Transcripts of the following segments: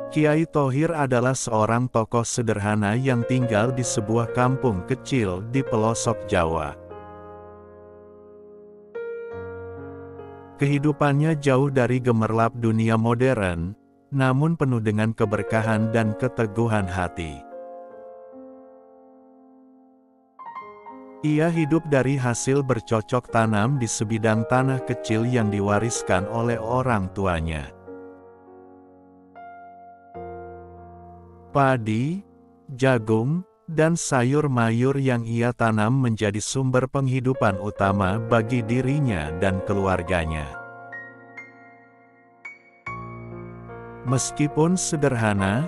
Kiai Thohir adalah seorang tokoh sederhana yang tinggal di sebuah kampung kecil di pelosok Jawa. Kehidupannya jauh dari gemerlap dunia modern, namun penuh dengan keberkahan dan keteguhan hati. Ia hidup dari hasil bercocok tanam di sebidang tanah kecil yang diwariskan oleh orang tuanya. Padi, jagung, dan sayur mayur yang ia tanam menjadi sumber penghidupan utama bagi dirinya dan keluarganya. Meskipun sederhana,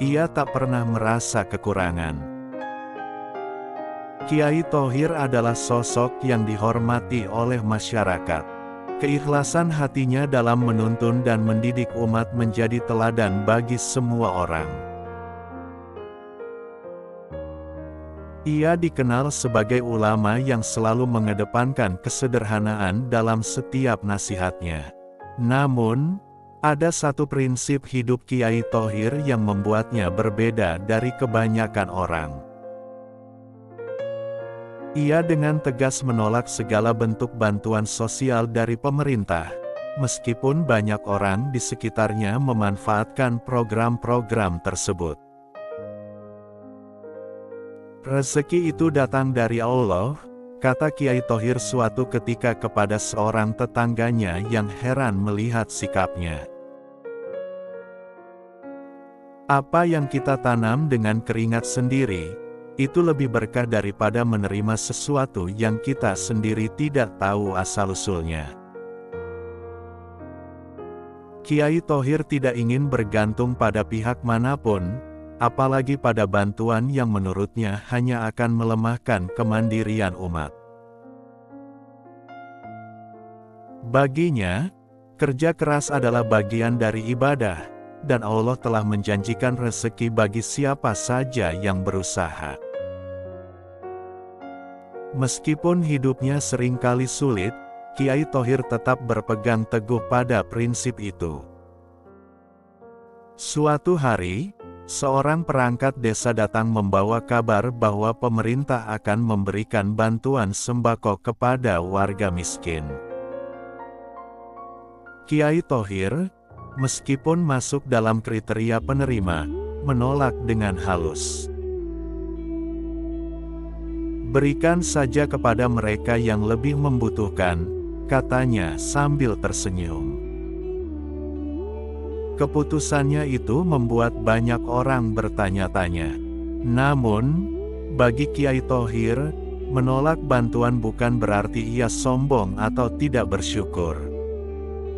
ia tak pernah merasa kekurangan. Kiai Thohir adalah sosok yang dihormati oleh masyarakat. Keikhlasan hatinya dalam menuntun dan mendidik umat menjadi teladan bagi semua orang. Ia dikenal sebagai ulama yang selalu mengedepankan kesederhanaan dalam setiap nasihatnya. Namun, ada satu prinsip hidup Kiai Thohir yang membuatnya berbeda dari kebanyakan orang. Ia dengan tegas menolak segala bentuk bantuan sosial dari pemerintah, meskipun banyak orang di sekitarnya memanfaatkan program-program tersebut. Rezeki itu datang dari Allah, kata Kiai Thohir suatu ketika kepada seorang tetangganya yang heran melihat sikapnya. Apa yang kita tanam dengan keringat sendiri, itu lebih berkah daripada menerima sesuatu yang kita sendiri tidak tahu asal-usulnya. Kiai Thohir tidak ingin bergantung pada pihak manapun, apalagi pada bantuan yang menurutnya hanya akan melemahkan kemandirian umat. Baginya, kerja keras adalah bagian dari ibadah, dan Allah telah menjanjikan rezeki bagi siapa saja yang berusaha. Meskipun hidupnya seringkali sulit, Kiai Thohir tetap berpegang teguh pada prinsip itu. Suatu hari, seorang perangkat desa datang membawa kabar bahwa pemerintah akan memberikan bantuan sembako kepada warga miskin. Kiai Thohir, meskipun masuk dalam kriteria penerima, menolak dengan halus. Berikan saja kepada mereka yang lebih membutuhkan, katanya sambil tersenyum. Keputusannya itu membuat banyak orang bertanya-tanya. Namun, bagi Kiai Thohir, menolak bantuan bukan berarti ia sombong atau tidak bersyukur.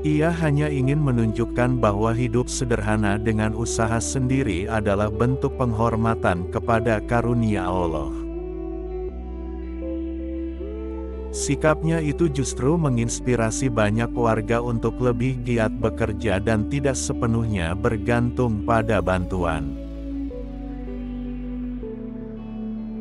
Ia hanya ingin menunjukkan bahwa hidup sederhana dengan usaha sendiri adalah bentuk penghormatan kepada karunia Allah. Sikapnya itu justru menginspirasi banyak warga untuk lebih giat bekerja dan tidak sepenuhnya bergantung pada bantuan.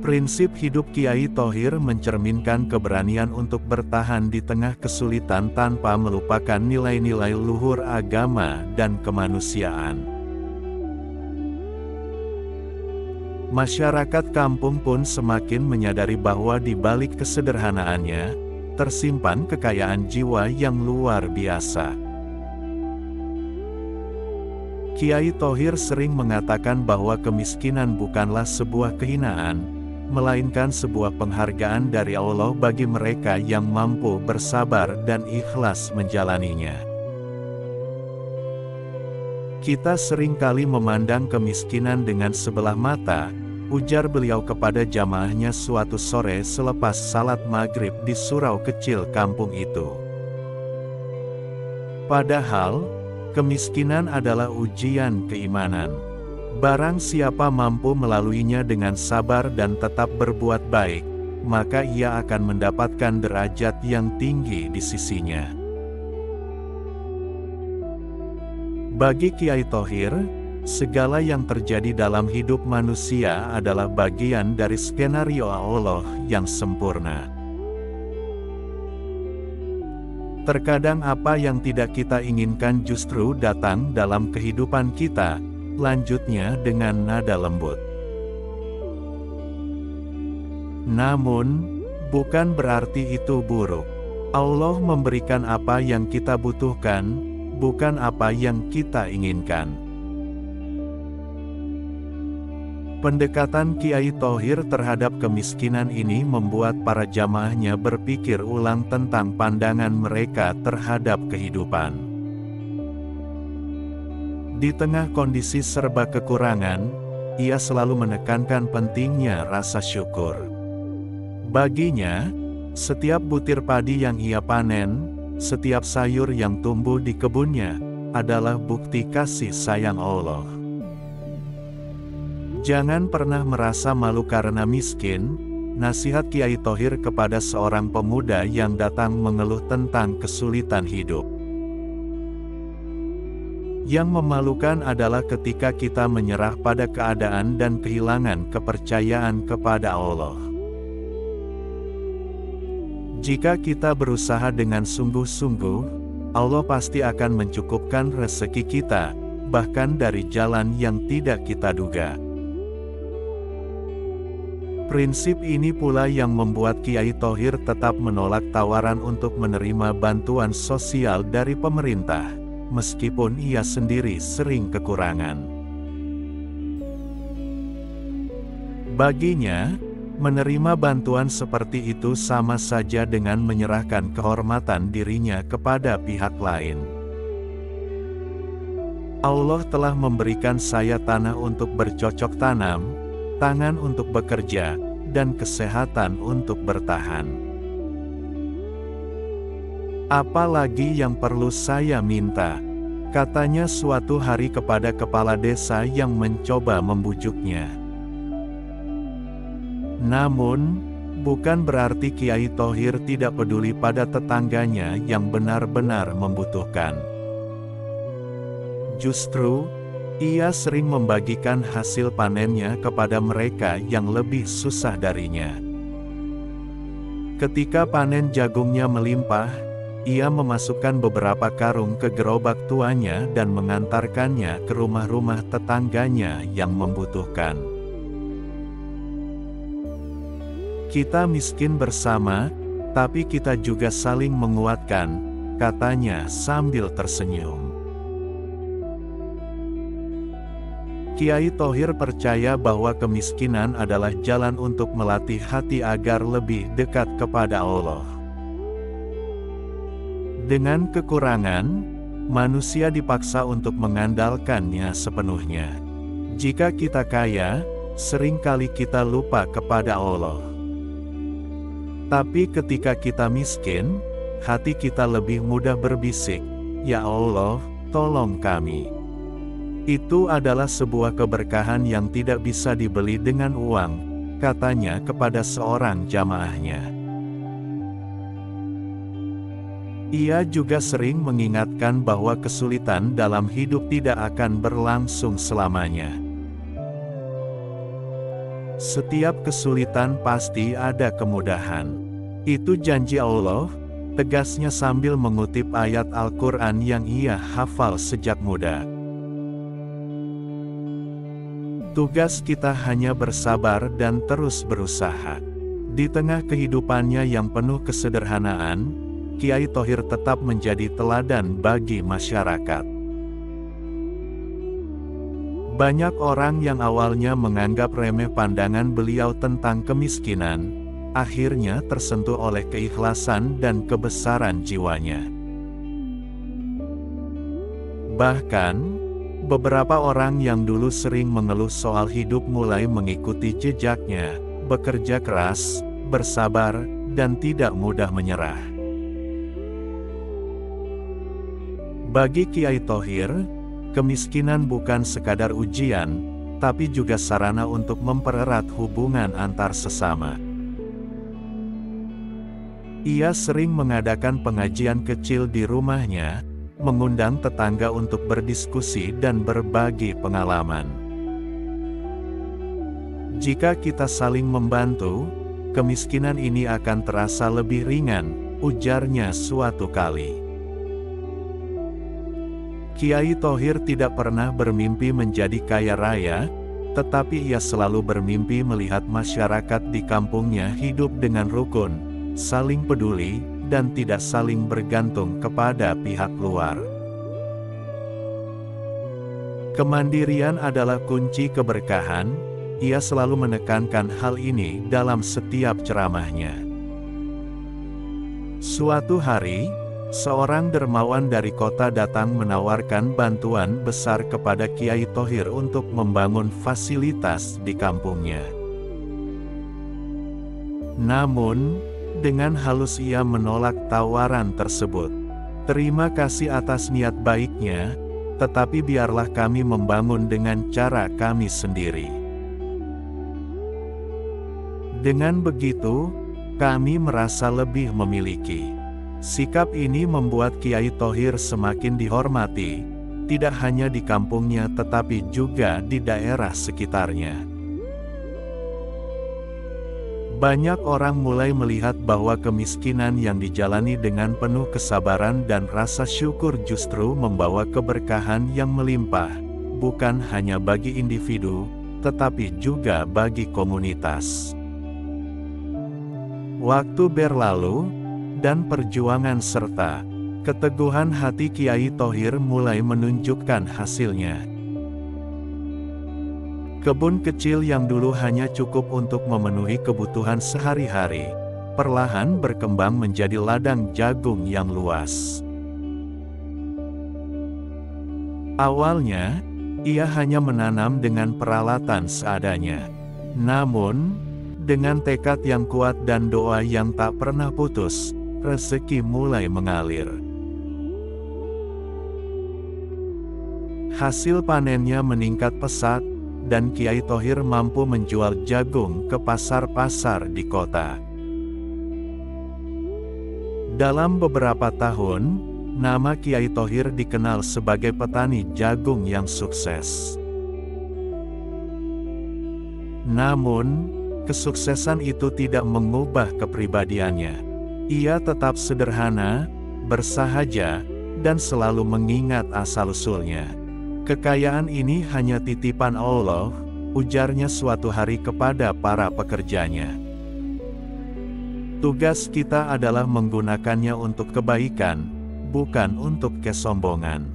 Prinsip hidup Kiai Thohir mencerminkan keberanian untuk bertahan di tengah kesulitan tanpa melupakan nilai-nilai luhur agama dan kemanusiaan. Masyarakat kampung pun semakin menyadari bahwa di balik kesederhanaannya, tersimpan kekayaan jiwa yang luar biasa. Kiai Thohir sering mengatakan bahwa kemiskinan bukanlah sebuah kehinaan, melainkan sebuah penghargaan dari Allah bagi mereka yang mampu bersabar dan ikhlas menjalaninya. Kita seringkali memandang kemiskinan dengan sebelah mata, ujar beliau kepada jamaahnya suatu sore selepas salat maghrib di surau kecil kampung itu. Padahal, kemiskinan adalah ujian keimanan. Barang siapa mampu melaluinya dengan sabar dan tetap berbuat baik, maka ia akan mendapatkan derajat yang tinggi di sisinya. Bagi Kiai Thohir, segala yang terjadi dalam hidup manusia adalah bagian dari skenario Allah yang sempurna. Terkadang apa yang tidak kita inginkan justru datang dalam kehidupan kita, lanjutnya dengan nada lembut. Namun, bukan berarti itu buruk. Allah memberikan apa yang kita butuhkan, bukan apa yang kita inginkan. Pendekatan Kiai Thohir terhadap kemiskinan ini membuat para jamaahnya berpikir ulang tentang pandangan mereka terhadap kehidupan. Di tengah kondisi serba kekurangan, ia selalu menekankan pentingnya rasa syukur. Baginya, setiap butir padi yang ia panen, setiap sayur yang tumbuh di kebunnya, adalah bukti kasih sayang Allah. Jangan pernah merasa malu karena miskin, nasihat Kiai Thohir kepada seorang pemuda yang datang mengeluh tentang kesulitan hidup. Yang memalukan adalah ketika kita menyerah pada keadaan dan kehilangan kepercayaan kepada Allah. Jika kita berusaha dengan sungguh-sungguh, Allah pasti akan mencukupkan rezeki kita, bahkan dari jalan yang tidak kita duga. Prinsip ini pula yang membuat Kiai Thohir tetap menolak tawaran untuk menerima bantuan sosial dari pemerintah, meskipun ia sendiri sering kekurangan. Baginya, menerima bantuan seperti itu sama saja dengan menyerahkan kehormatan dirinya kepada pihak lain. Allah telah memberikan saya tanah untuk bercocok tanam, tangan untuk bekerja, dan kesehatan untuk bertahan. Apalagi yang perlu saya minta? Katanya suatu hari kepada kepala desa yang mencoba membujuknya. Namun, bukan berarti Kiai Thohir tidak peduli pada tetangganya yang benar-benar membutuhkan. Justru, ia sering membagikan hasil panennya kepada mereka yang lebih susah darinya. Ketika panen jagungnya melimpah, ia memasukkan beberapa karung ke gerobak tuanya dan mengantarkannya ke rumah-rumah tetangganya yang membutuhkan. Kita miskin bersama, tapi kita juga saling menguatkan, katanya sambil tersenyum. Kiai Thohir percaya bahwa kemiskinan adalah jalan untuk melatih hati agar lebih dekat kepada Allah. Dengan kekurangan, manusia dipaksa untuk mengandalkannya sepenuhnya. Jika kita kaya, seringkali kita lupa kepada Allah. Tapi ketika kita miskin, hati kita lebih mudah berbisik, "Ya Allah, tolong kami." Itu adalah sebuah keberkahan yang tidak bisa dibeli dengan uang, katanya kepada seorang jamaahnya. Ia juga sering mengingatkan bahwa kesulitan dalam hidup tidak akan berlangsung selamanya. Setiap kesulitan pasti ada kemudahan. Itu janji Allah, tegasnya sambil mengutip ayat Al-Quran yang ia hafal sejak muda. Tugas kita hanya bersabar dan terus berusaha. Di tengah kehidupannya yang penuh kesederhanaan, Kiai Thohir tetap menjadi teladan bagi masyarakat. Banyak orang yang awalnya menganggap remeh pandangan beliau tentang kemiskinan, akhirnya tersentuh oleh keikhlasan dan kebesaran jiwanya. Bahkan, beberapa orang yang dulu sering mengeluh soal hidup mulai mengikuti jejaknya, bekerja keras, bersabar, dan tidak mudah menyerah. Bagi Kiai Thohir, kemiskinan bukan sekadar ujian, tapi juga sarana untuk mempererat hubungan antar sesama. Ia sering mengadakan pengajian kecil di rumahnya, mengundang tetangga untuk berdiskusi dan berbagi pengalaman. Jika kita saling membantu, kemiskinan ini akan terasa lebih ringan, ujarnya suatu kali. Kiai Thohir tidak pernah bermimpi menjadi kaya raya, tetapi ia selalu bermimpi melihat masyarakat di kampungnya hidup dengan rukun, saling peduli, dan tidak saling bergantung kepada pihak luar. Kemandirian adalah kunci keberkahan, ia selalu menekankan hal ini dalam setiap ceramahnya. Suatu hari, seorang dermawan dari kota datang menawarkan bantuan besar kepada Kiai Thohir untuk membangun fasilitas di kampungnya. Namun, dengan halus ia menolak tawaran tersebut. "Terima kasih atas niat baiknya, tetapi biarlah kami membangun dengan cara kami sendiri. Dengan begitu, kami merasa lebih memiliki." Sikap ini membuat Kiai Thohir semakin dihormati, tidak hanya di kampungnya tetapi juga di daerah sekitarnya. Banyak orang mulai melihat bahwa kemiskinan yang dijalani dengan penuh kesabaran dan rasa syukur justru membawa keberkahan yang melimpah, bukan hanya bagi individu, tetapi juga bagi komunitas. Waktu berlalu, dan perjuangan serta keteguhan hati Kiai Thohir mulai menunjukkan hasilnya. Kebun kecil yang dulu hanya cukup untuk memenuhi kebutuhan sehari-hari, perlahan berkembang menjadi ladang jagung yang luas. Awalnya, ia hanya menanam dengan peralatan seadanya. Namun, dengan tekad yang kuat dan doa yang tak pernah putus, rezeki mulai mengalir. Hasil panennya meningkat pesat, dan Kiai Thohir mampu menjual jagung ke pasar-pasar di kota. Dalam beberapa tahun, nama Kiai Thohir dikenal sebagai petani jagung yang sukses. Namun, kesuksesan itu tidak mengubah kepribadiannya. Ia tetap sederhana, bersahaja, dan selalu mengingat asal-usulnya. "Kekayaan ini hanya titipan Allah," ujarnya suatu hari kepada para pekerjanya. "Tugas kita adalah menggunakannya untuk kebaikan, bukan untuk kesombongan."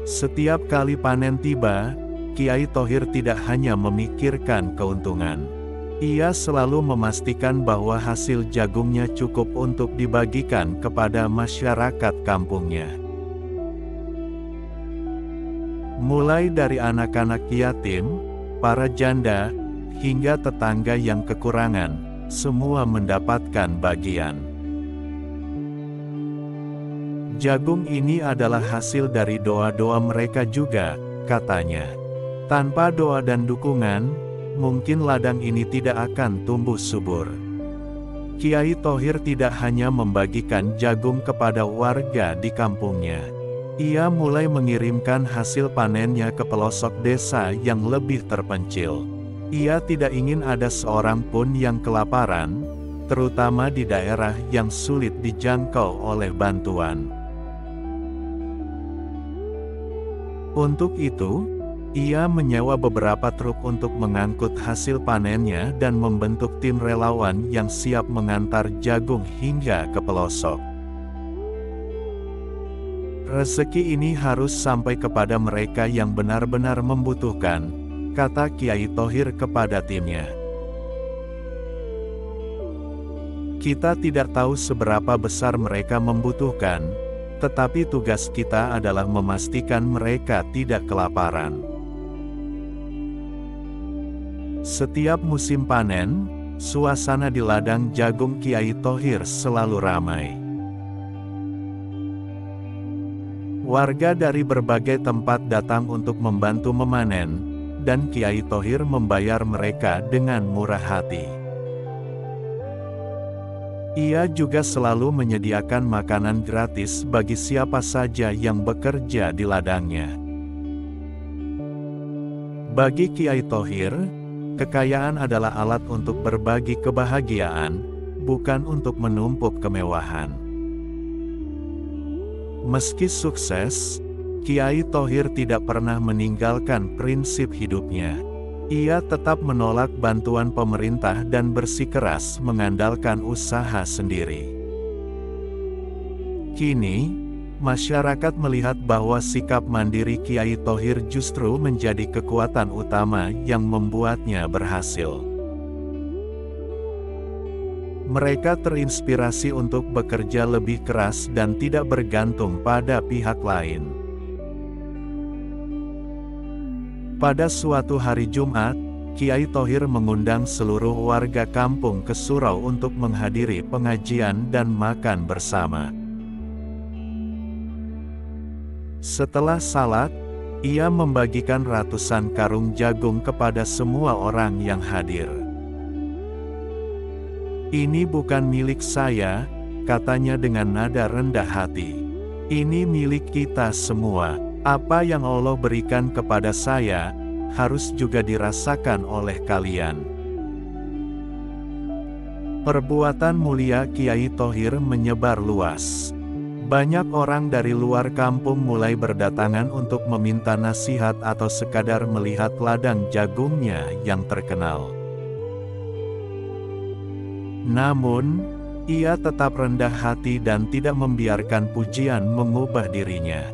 Setiap kali panen tiba, Kiai Thohir tidak hanya memikirkan keuntungan. Ia selalu memastikan bahwa hasil jagungnya cukup untuk dibagikan kepada masyarakat kampungnya. Mulai dari anak-anak yatim, para janda, hingga tetangga yang kekurangan, semua mendapatkan bagian. "Jagung ini adalah hasil dari doa-doa mereka juga," katanya. "Tanpa doa dan dukungan, mungkin ladang ini tidak akan tumbuh subur." Kiai Thohir tidak hanya membagikan jagung kepada warga di kampungnya. Ia mulai mengirimkan hasil panennya ke pelosok desa yang lebih terpencil. Ia tidak ingin ada seorang pun yang kelaparan, terutama di daerah yang sulit dijangkau oleh bantuan. Untuk itu, ia menyewa beberapa truk untuk mengangkut hasil panennya dan membentuk tim relawan yang siap mengantar jagung hingga ke pelosok. "Rezeki ini harus sampai kepada mereka yang benar-benar membutuhkan," kata Kiai Thohir kepada timnya. "Kita tidak tahu seberapa besar mereka membutuhkan, tetapi tugas kita adalah memastikan mereka tidak kelaparan." Setiap musim panen, suasana di ladang jagung Kiai Thohir selalu ramai. Warga dari berbagai tempat datang untuk membantu memanen, dan Kiai Thohir membayar mereka dengan murah hati. Ia juga selalu menyediakan makanan gratis bagi siapa saja yang bekerja di ladangnya. Bagi Kiai Thohir, kekayaan adalah alat untuk berbagi kebahagiaan, bukan untuk menumpuk kemewahan. Meski sukses, Kiai Thohir tidak pernah meninggalkan prinsip hidupnya. Ia tetap menolak bantuan pemerintah dan bersikeras mengandalkan usaha sendiri. Kini, masyarakat melihat bahwa sikap mandiri Kiai Thohir justru menjadi kekuatan utama yang membuatnya berhasil. Mereka terinspirasi untuk bekerja lebih keras dan tidak bergantung pada pihak lain. Pada suatu hari Jumat, Kiai Thohir mengundang seluruh warga kampung ke surau untuk menghadiri pengajian dan makan bersama. Setelah salat, ia membagikan ratusan karung jagung kepada semua orang yang hadir. "Ini bukan milik saya," katanya dengan nada rendah hati. "Ini milik kita semua. Apa yang Allah berikan kepada saya, harus juga dirasakan oleh kalian." Perbuatan mulia Kiai Thohir menyebar luas. Banyak orang dari luar kampung mulai berdatangan untuk meminta nasihat atau sekadar melihat ladang jagungnya yang terkenal. Namun, ia tetap rendah hati dan tidak membiarkan pujian mengubah dirinya.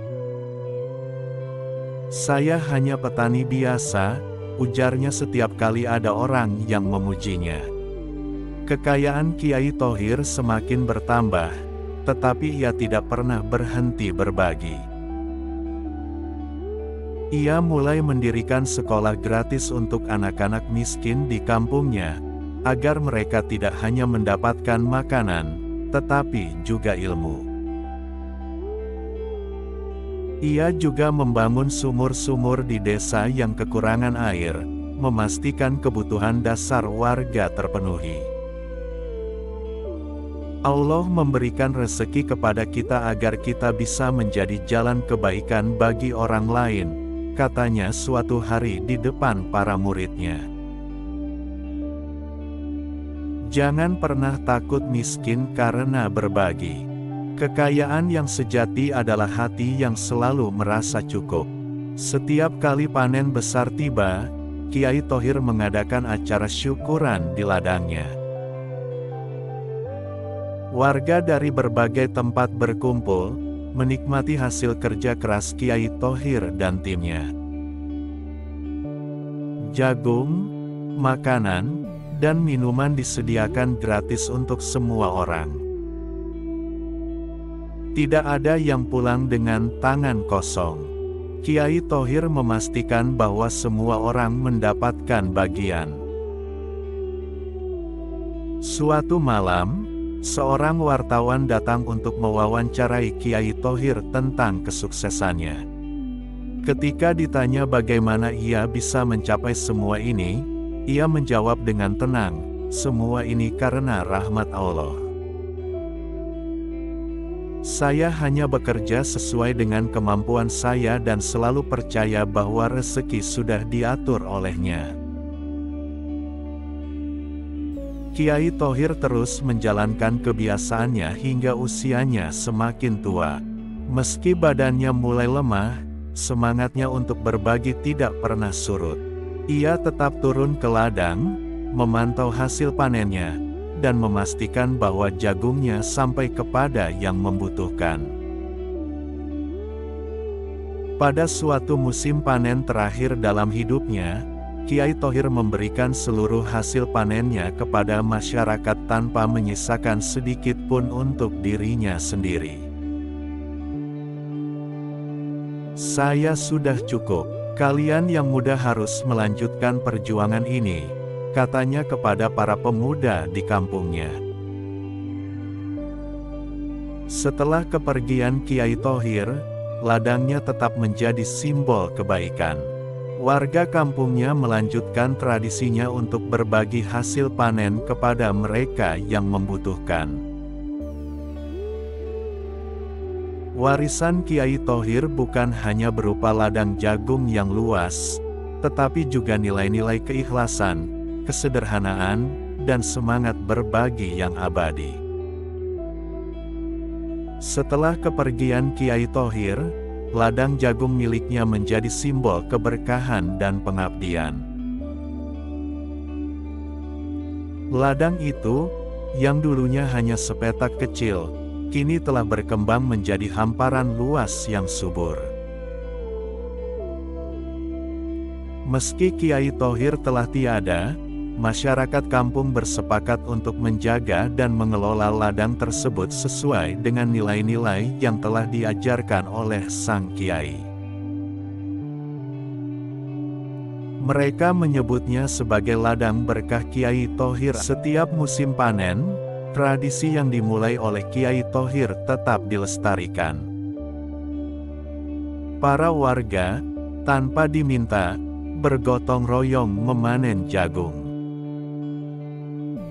"Saya hanya petani biasa," ujarnya setiap kali ada orang yang memujinya. Kekayaan Kiai Thohir semakin bertambah, tetapi ia tidak pernah berhenti berbagi. Ia mulai mendirikan sekolah gratis untuk anak-anak miskin di kampungnya, agar mereka tidak hanya mendapatkan makanan, tetapi juga ilmu. Ia juga membangun sumur-sumur di desa yang kekurangan air, memastikan kebutuhan dasar warga terpenuhi. Allah memberikan rezeki kepada kita agar kita bisa menjadi jalan kebaikan bagi orang lain, katanya suatu hari di depan para muridnya. Jangan pernah takut miskin karena berbagi. Kekayaan yang sejati adalah hati yang selalu merasa cukup. Setiap kali panen besar tiba, Kiai Thohir mengadakan acara syukuran di ladangnya. Warga dari berbagai tempat berkumpul, menikmati hasil kerja keras Kiai Thohir dan timnya. Jagung, makanan, dan minuman disediakan gratis untuk semua orang. Tidak ada yang pulang dengan tangan kosong. Kiai Thohir memastikan bahwa semua orang mendapatkan bagian. Suatu malam, seorang wartawan datang untuk mewawancarai Kiai Thohir tentang kesuksesannya. Ketika ditanya bagaimana ia bisa mencapai semua ini, ia menjawab dengan tenang, "Semua ini karena rahmat Allah. Saya hanya bekerja sesuai dengan kemampuan saya dan selalu percaya bahwa rezeki sudah diatur olehnya." Kiai Thohir terus menjalankan kebiasaannya hingga usianya semakin tua. Meski badannya mulai lemah, semangatnya untuk berbagi tidak pernah surut. Ia tetap turun ke ladang, memantau hasil panennya, dan memastikan bahwa jagungnya sampai kepada yang membutuhkan. Pada suatu musim panen terakhir dalam hidupnya, Kiai Thohir memberikan seluruh hasil panennya kepada masyarakat tanpa menyisakan sedikit pun untuk dirinya sendiri. "Saya sudah cukup, kalian yang muda harus melanjutkan perjuangan ini," katanya kepada para pemuda di kampungnya. Setelah kepergian Kiai Thohir, ladangnya tetap menjadi simbol kebaikan. Warga kampungnya melanjutkan tradisinya untuk berbagi hasil panen kepada mereka yang membutuhkan. Warisan Kiai Thohir bukan hanya berupa ladang jagung yang luas, tetapi juga nilai-nilai keikhlasan, kesederhanaan, dan semangat berbagi yang abadi. Setelah kepergian Kiai Thohir, ladang jagung miliknya menjadi simbol keberkahan dan pengabdian. Ladang itu, yang dulunya hanya sepetak kecil, kini telah berkembang menjadi hamparan luas yang subur. Meski Kiai Thohir telah tiada, masyarakat kampung bersepakat untuk menjaga dan mengelola ladang tersebut sesuai dengan nilai-nilai yang telah diajarkan oleh sang kiai. Mereka menyebutnya sebagai ladang berkah Kiai Thohir. Setiap musim panen, tradisi yang dimulai oleh Kiai Thohir tetap dilestarikan. Para warga, tanpa diminta, bergotong royong memanen jagung.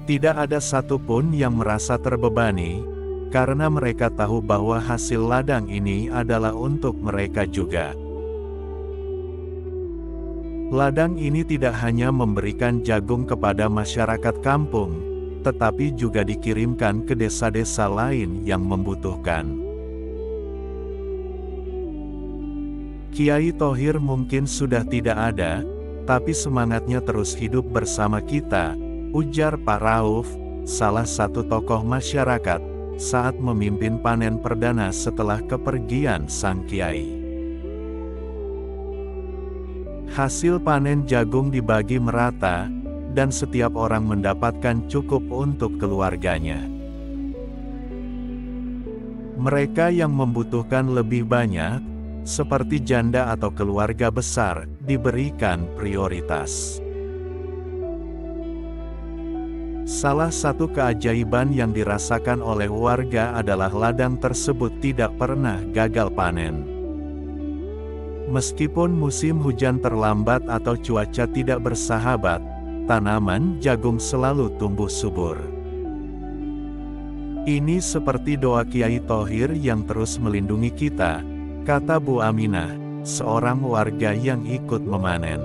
Tidak ada satupun yang merasa terbebani, karena mereka tahu bahwa hasil ladang ini adalah untuk mereka juga. Ladang ini tidak hanya memberikan jagung kepada masyarakat kampung, tetapi juga dikirimkan ke desa-desa lain yang membutuhkan. Kiai Thohir mungkin sudah tidak ada, tapi semangatnya terus hidup bersama kita, ujar Pak Rauf, salah satu tokoh masyarakat, saat memimpin panen perdana setelah kepergian sang kiai. Hasil panen jagung dibagi merata, dan setiap orang mendapatkan cukup untuk keluarganya. Mereka yang membutuhkan lebih banyak, seperti janda atau keluarga besar, diberikan prioritas. Salah satu keajaiban yang dirasakan oleh warga adalah ladang tersebut tidak pernah gagal panen. Meskipun musim hujan terlambat atau cuaca tidak bersahabat, tanaman jagung selalu tumbuh subur. Ini seperti doa Kiai Thohir yang terus melindungi kita, kata Bu Aminah, seorang warga yang ikut memanen.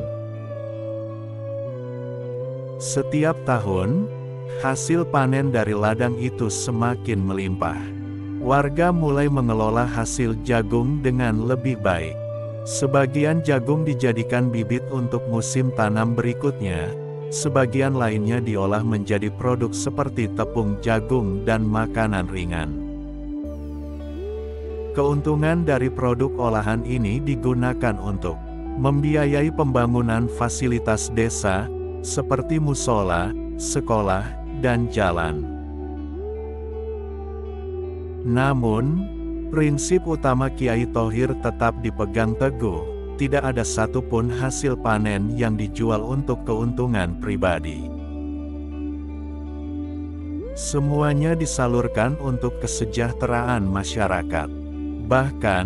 Setiap tahun, hasil panen dari ladang itu semakin melimpah. Warga mulai mengelola hasil jagung dengan lebih baik. Sebagian jagung dijadikan bibit untuk musim tanam berikutnya, sebagian lainnya diolah menjadi produk seperti tepung jagung dan makanan ringan. Keuntungan dari produk olahan ini digunakan untuk membiayai pembangunan fasilitas desa, seperti musola, sekolah, dan jalan. Namun, prinsip utama Kiai Thohir tetap dipegang teguh, tidak ada satupun hasil panen yang dijual untuk keuntungan pribadi. Semuanya disalurkan untuk kesejahteraan masyarakat. Bahkan,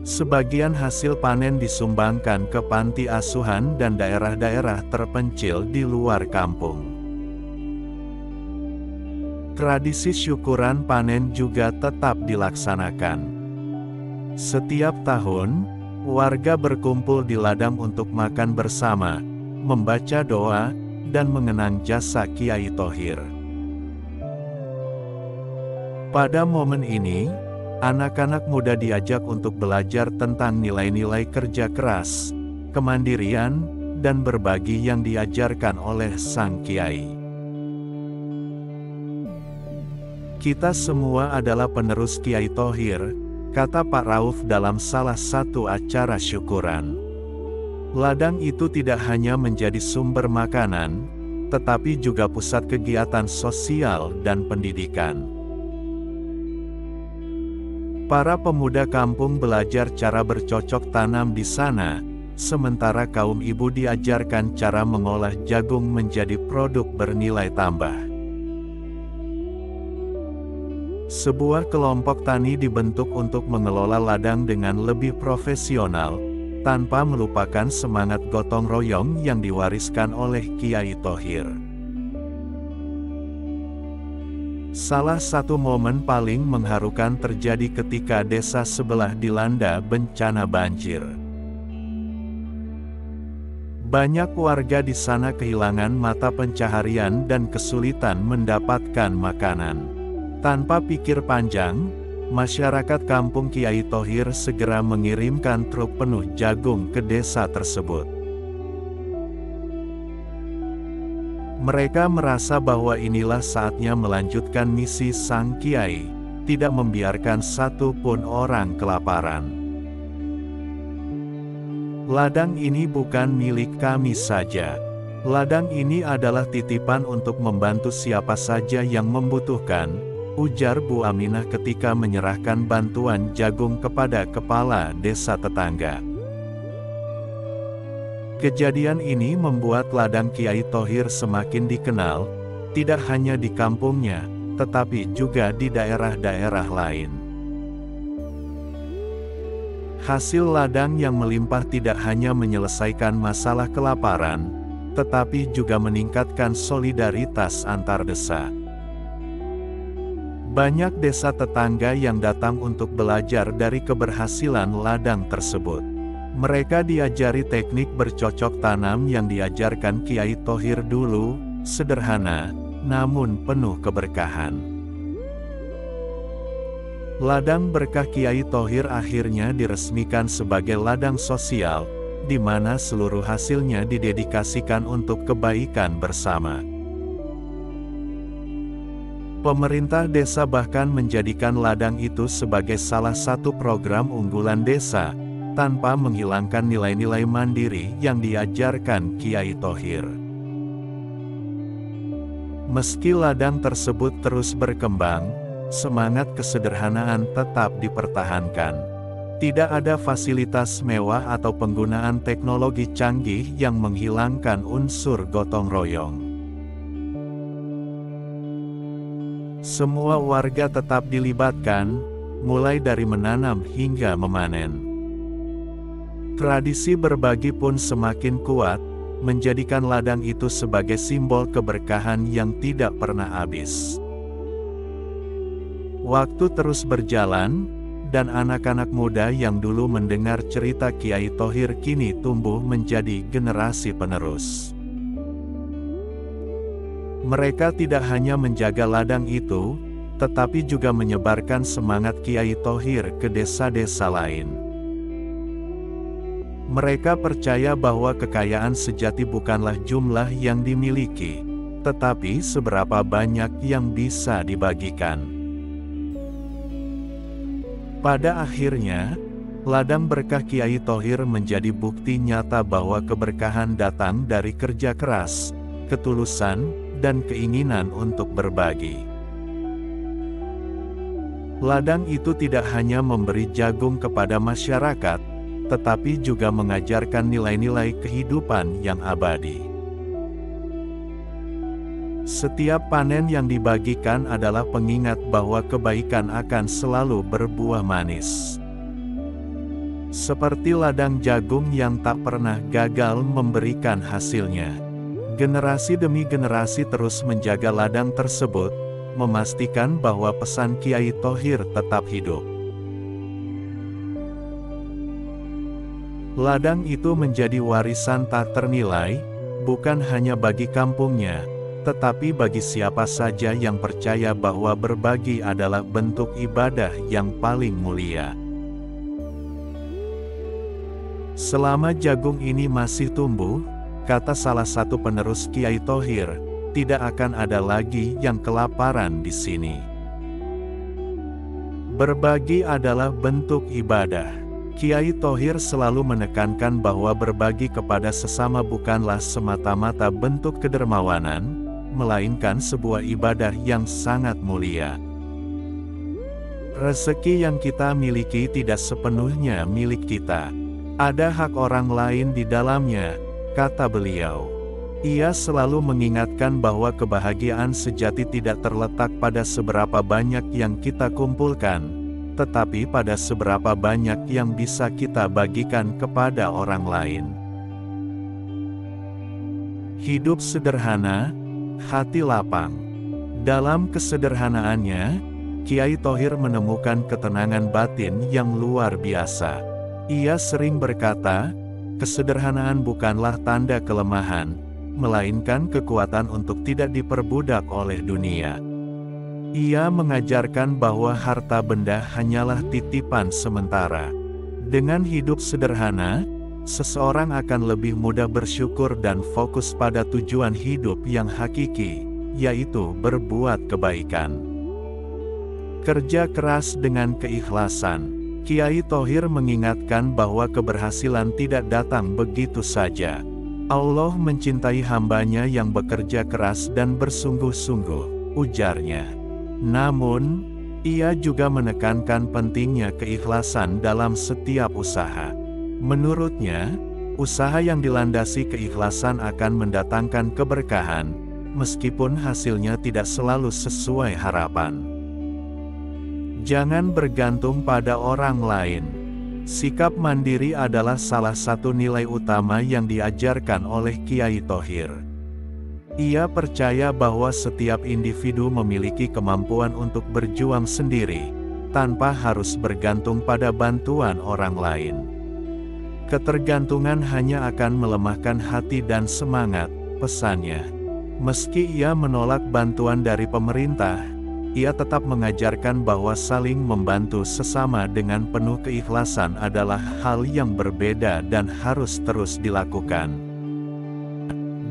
sebagian hasil panen disumbangkan ke panti asuhan dan daerah-daerah terpencil di luar kampung. Tradisi syukuran panen juga tetap dilaksanakan. Setiap tahun, warga berkumpul di ladang untuk makan bersama, membaca doa, dan mengenang jasa Kiai Thohir. Pada momen ini, anak-anak muda diajak untuk belajar tentang nilai-nilai kerja keras, kemandirian, dan berbagi yang diajarkan oleh sang kiai. Kita semua adalah penerus Kiai Thohir, kata Pak Rauf dalam salah satu acara syukuran. Ladang itu tidak hanya menjadi sumber makanan, tetapi juga pusat kegiatan sosial dan pendidikan. Para pemuda kampung belajar cara bercocok tanam di sana, sementara kaum ibu diajarkan cara mengolah jagung menjadi produk bernilai tambah. Sebuah kelompok tani dibentuk untuk mengelola ladang dengan lebih profesional, tanpa melupakan semangat gotong royong yang diwariskan oleh Kiai Thohir. Salah satu momen paling mengharukan terjadi ketika desa sebelah dilanda bencana banjir. Banyak warga di sana kehilangan mata pencaharian dan kesulitan mendapatkan makanan. Tanpa pikir panjang, Masyarakat kampung Kiai Thohir segera mengirimkan truk penuh jagung ke desa tersebut. Mereka merasa bahwa inilah saatnya melanjutkan misi sang Kiai, tidak membiarkan satu pun orang kelaparan. Ladang ini bukan milik kami saja. Ladang ini adalah titipan untuk membantu siapa saja yang membutuhkan, ujar Bu Aminah ketika menyerahkan bantuan jagung kepada kepala desa tetangga. Kejadian ini membuat ladang Kiai Thohir semakin dikenal, tidak hanya di kampungnya, tetapi juga di daerah-daerah lain. Hasil ladang yang melimpah tidak hanya menyelesaikan masalah kelaparan, tetapi juga meningkatkan solidaritas antar desa. Banyak desa tetangga yang datang untuk belajar dari keberhasilan ladang tersebut. Mereka diajari teknik bercocok tanam yang diajarkan Kiai Thohir dulu, sederhana, namun penuh keberkahan. Ladang berkah Kiai Thohir akhirnya diresmikan sebagai ladang sosial, di mana seluruh hasilnya didedikasikan untuk kebaikan bersama. Pemerintah desa bahkan menjadikan ladang itu sebagai salah satu program unggulan desa, tanpa menghilangkan nilai-nilai mandiri yang diajarkan Kiai Thohir. Meski ladang tersebut terus berkembang, semangat kesederhanaan tetap dipertahankan. Tidak ada fasilitas mewah atau penggunaan teknologi canggih yang menghilangkan unsur gotong royong. Semua warga tetap dilibatkan, mulai dari menanam hingga memanen. Tradisi berbagi pun semakin kuat, menjadikan ladang itu sebagai simbol keberkahan yang tidak pernah habis. Waktu terus berjalan, dan anak-anak muda yang dulu mendengar cerita Kiai Thohir kini tumbuh menjadi generasi penerus. Mereka tidak hanya menjaga ladang itu, tetapi juga menyebarkan semangat Kiai Thohir ke desa-desa lain. Mereka percaya bahwa kekayaan sejati bukanlah jumlah yang dimiliki, tetapi seberapa banyak yang bisa dibagikan. Pada akhirnya, ladang berkah Kiai Thohir menjadi bukti nyata bahwa keberkahan datang dari kerja keras, ketulusan, dan keinginan untuk berbagi. Ladang itu tidak hanya memberi jagung kepada masyarakat, tetapi juga mengajarkan nilai-nilai kehidupan yang abadi. Setiap panen yang dibagikan adalah pengingat bahwa kebaikan akan selalu berbuah manis. Seperti ladang jagung yang tak pernah gagal memberikan hasilnya. Generasi demi generasi terus menjaga ladang tersebut, memastikan bahwa pesan Kiai Thohir tetap hidup. Ladang itu menjadi warisan tak ternilai, bukan hanya bagi kampungnya, tetapi bagi siapa saja yang percaya bahwa berbagi adalah bentuk ibadah yang paling mulia. Selama jagung ini masih tumbuh, kata salah satu penerus Kiai Thohir, tidak akan ada lagi yang kelaparan di sini. Berbagi adalah bentuk ibadah. Kiai Thohir selalu menekankan bahwa berbagi kepada sesama bukanlah semata-mata bentuk kedermawanan, melainkan sebuah ibadah yang sangat mulia. Rezeki yang kita miliki tidak sepenuhnya milik kita. Ada hak orang lain di dalamnya, kata beliau. Ia selalu mengingatkan bahwa kebahagiaan sejati tidak terletak pada seberapa banyak yang kita kumpulkan, tetapi pada seberapa banyak yang bisa kita bagikan kepada orang lain. Hidup sederhana, hati lapang. Dalam kesederhanaannya, Kiai Thohir menemukan ketenangan batin yang luar biasa. Ia sering berkata, kesederhanaan bukanlah tanda kelemahan, melainkan kekuatan untuk tidak diperbudak oleh dunia. Ia mengajarkan bahwa harta benda hanyalah titipan sementara. Dengan hidup sederhana, seseorang akan lebih mudah bersyukur dan fokus pada tujuan hidup yang hakiki, yaitu berbuat kebaikan. Kerja keras dengan keikhlasan. Kiai Thohir mengingatkan bahwa keberhasilan tidak datang begitu saja. Allah mencintai hambanya yang bekerja keras dan bersungguh-sungguh, ujarnya. Namun, ia juga menekankan pentingnya keikhlasan dalam setiap usaha. Menurutnya, usaha yang dilandasi keikhlasan akan mendatangkan keberkahan, meskipun hasilnya tidak selalu sesuai harapan. Jangan bergantung pada orang lain. Sikap mandiri adalah salah satu nilai utama yang diajarkan oleh Kiai Thohir. Ia percaya bahwa setiap individu memiliki kemampuan untuk berjuang sendiri, tanpa harus bergantung pada bantuan orang lain. Ketergantungan hanya akan melemahkan hati dan semangat, pesannya. Meski ia menolak bantuan dari pemerintah, ia tetap mengajarkan bahwa saling membantu sesama dengan penuh keikhlasan adalah hal yang berbeda dan harus terus dilakukan.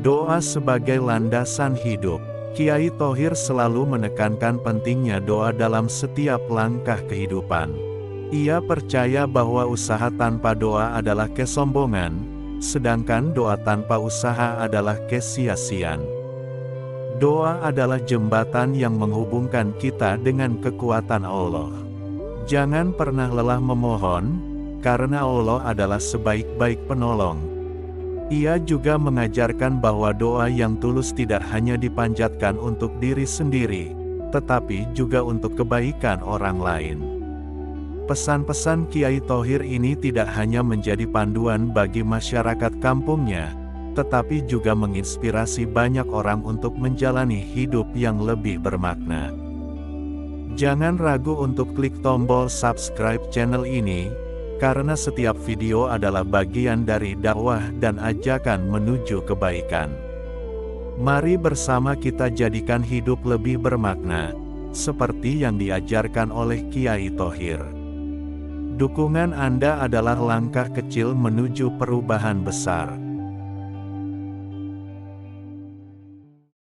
Doa sebagai landasan hidup. Kiai Thohir selalu menekankan pentingnya doa dalam setiap langkah kehidupan. Ia percaya bahwa usaha tanpa doa adalah kesombongan, sedangkan doa tanpa usaha adalah kesia-siaan. Doa adalah jembatan yang menghubungkan kita dengan kekuatan Allah. Jangan pernah lelah memohon, karena Allah adalah sebaik-baik penolong. Ia juga mengajarkan bahwa doa yang tulus tidak hanya dipanjatkan untuk diri sendiri, tetapi juga untuk kebaikan orang lain. Pesan-pesan Kiai Thohir ini tidak hanya menjadi panduan bagi masyarakat kampungnya, tetapi juga menginspirasi banyak orang untuk menjalani hidup yang lebih bermakna. Jangan ragu untuk klik tombol subscribe channel ini, karena setiap video adalah bagian dari dakwah dan ajakan menuju kebaikan. Mari bersama kita jadikan hidup lebih bermakna, seperti yang diajarkan oleh Kiai Thohir. Dukungan Anda adalah langkah kecil menuju perubahan besar.